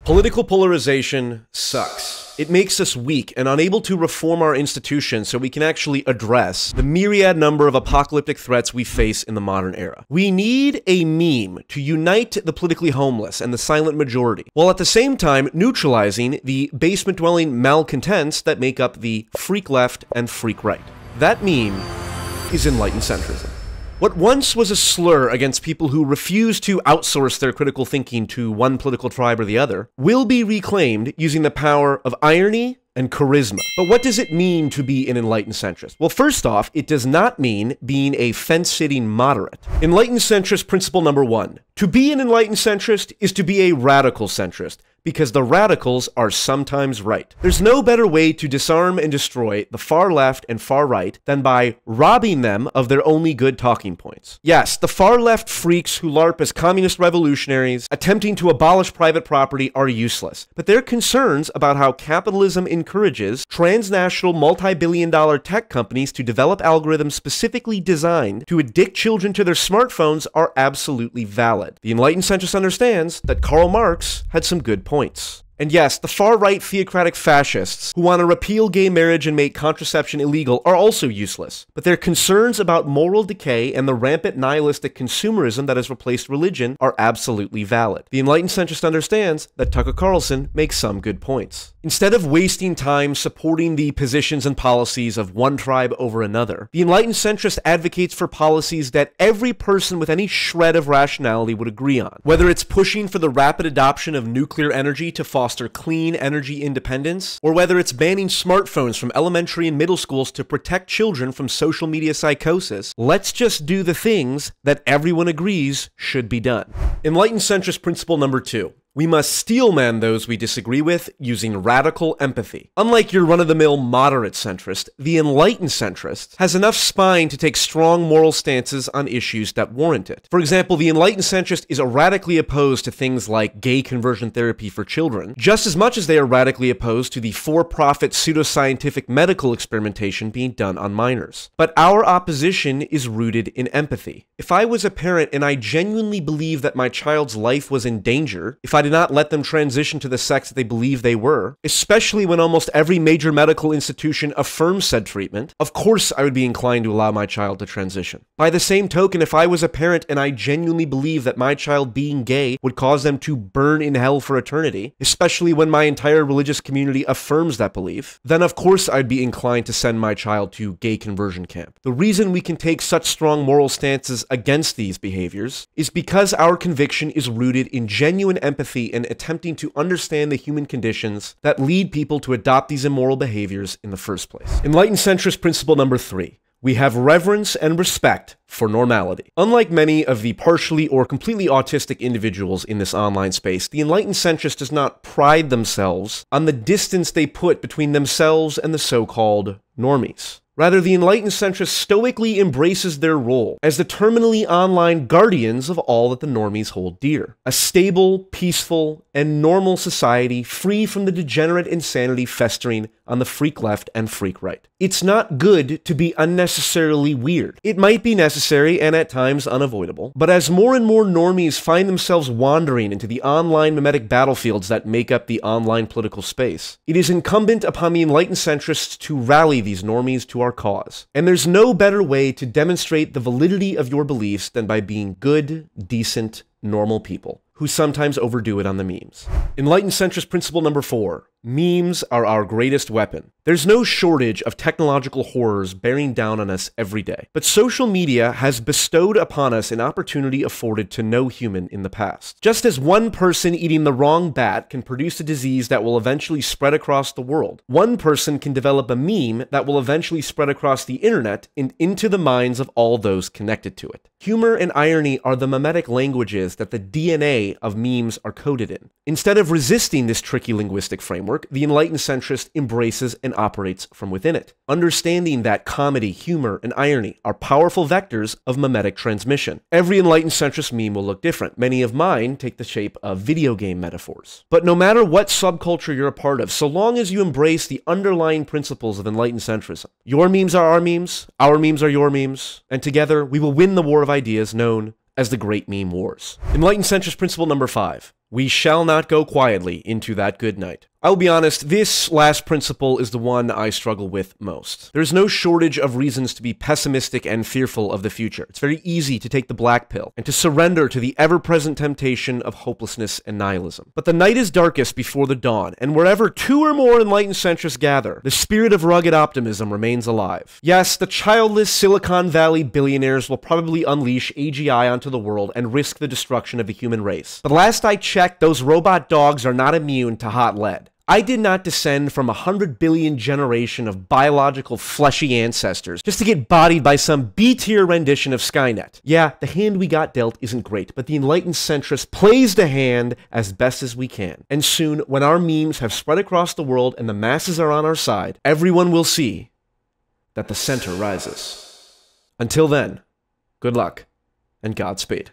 Political polarization sucks. It makes us weak and unable to reform our institutions so we can actually address the myriad number of apocalyptic threats we face in the modern era. We need a meme to unite the politically homeless and the silent majority, while at the same time neutralizing the basement-dwelling malcontents that make up the freak left and freak right. That meme is Enlightened Centrism. What once was a slur against people who refuse to outsource their critical thinking to one political tribe or the other will be reclaimed using the power of irony and charisma. But what does it mean to be an enlightened centrist? Well, first off, it does not mean being a fence-sitting moderate. Enlightened centrist principle number 1. To be an enlightened centrist is to be a radical centrist, because the radicals are sometimes right. There's no better way to disarm and destroy the far left and far right than by robbing them of their only good talking points. Yes, the far left freaks who LARP as communist revolutionaries attempting to abolish private property are useless, but their concerns about how capitalism encourages transnational multi-billion-dollar tech companies to develop algorithms specifically designed to addict children to their smartphones are absolutely valid. The enlightened centrist understands that Karl Marx had some good points. And yes, the far-right theocratic fascists who want to repeal gay marriage and make contraception illegal are also useless, but their concerns about moral decay and the rampant nihilistic consumerism that has replaced religion are absolutely valid. The enlightened centrist understands that Tucker Carlson makes some good points. Instead of wasting time supporting the positions and policies of one tribe over another, the enlightened centrist advocates for policies that every person with any shred of rationality would agree on. Whether it's pushing for the rapid adoption of nuclear energy to foster clean energy independence, or whether it's banning smartphones from elementary and middle schools to protect children from social media psychosis, let's just do the things that everyone agrees should be done. Enlightened centrist principle number 2. We must steelman those we disagree with using radical empathy. Unlike your run-of-the-mill moderate centrist, the enlightened centrist has enough spine to take strong moral stances on issues that warrant it. For example, the enlightened centrist is radically opposed to things like gay conversion therapy for children, just as much as they are radically opposed to the for-profit pseudoscientific medical experimentation being done on minors. But our opposition is rooted in empathy. If I was a parent and I genuinely believed that my child's life was in danger, if I did not let them transition to the sex that they believe they were, especially when almost every major medical institution affirms said treatment, of course I would be inclined to allow my child to transition. By the same token, if I was a parent and I genuinely believed that my child being gay would cause them to burn in hell for eternity, especially when my entire religious community affirms that belief, then of course I'd be inclined to send my child to gay conversion camp. The reason we can take such strong moral stances against these behaviors is because our conviction is rooted in genuine empathy and attempting to understand the human conditions that lead people to adopt these immoral behaviors in the first place. Enlightened centrist principle number 3. We have reverence and respect for normality. Unlike many of the partially or completely autistic individuals in this online space, the enlightened centrist does not pride themselves on the distance they put between themselves and the so-called normies. Rather, the enlightened centrist stoically embraces their role as the terminally online guardians of all that the normies hold dear. A stable, peaceful, and normal society free from the degenerate insanity festering on the freak left and freak right. It's not good to be unnecessarily weird. It might be necessary and at times unavoidable, but as more and more normies find themselves wandering into the online mimetic battlefields that make up the online political space, it is incumbent upon the enlightened centrists to rally these normies to our cause. And there's no better way to demonstrate the validity of your beliefs than by being good, decent, normal people who sometimes overdo it on the memes. Enlightened centrist principle number 4. Memes are our greatest weapon. There's no shortage of technological horrors bearing down on us every day, but social media has bestowed upon us an opportunity afforded to no human in the past. Just as one person eating the wrong bat can produce a disease that will eventually spread across the world, one person can develop a meme that will eventually spread across the internet and into the minds of all those connected to it. Humor and irony are the mimetic languages that the DNA of memes are coded in. Instead of resisting this tricky linguistic framework, the enlightened centrist embraces and operates from within it, understanding that comedy, humor, and irony are powerful vectors of mimetic transmission. Every enlightened centrist meme will look different. Many of mine take the shape of video game metaphors. But no matter what subculture you're a part of, so long as you embrace the underlying principles of enlightened centrism, your memes are our memes are your memes, and together we will win the war of ideas known as the Great Meme Wars. Enlightened centrist principle number 5. We shall not go quietly into that good night. I'll be honest, this last principle is the one I struggle with most. There's no shortage of reasons to be pessimistic and fearful of the future. It's very easy to take the black pill and to surrender to the ever-present temptation of hopelessness and nihilism. But the night is darkest before the dawn, and wherever two or more enlightened centrists gather, the spirit of rugged optimism remains alive. Yes, the childless Silicon Valley billionaires will probably unleash AGI onto the world and risk the destruction of the human race. But last I checked, those robot dogs are not immune to hot lead. I did not descend from 100 billion generation of biological fleshy ancestors just to get bodied by some B-tier rendition of Skynet. Yeah, the hand we got dealt isn't great, but the enlightened centrist plays the hand as best as we can. And soon, when our memes have spread across the world and the masses are on our side, everyone will see that the center rises. Until then, good luck and Godspeed.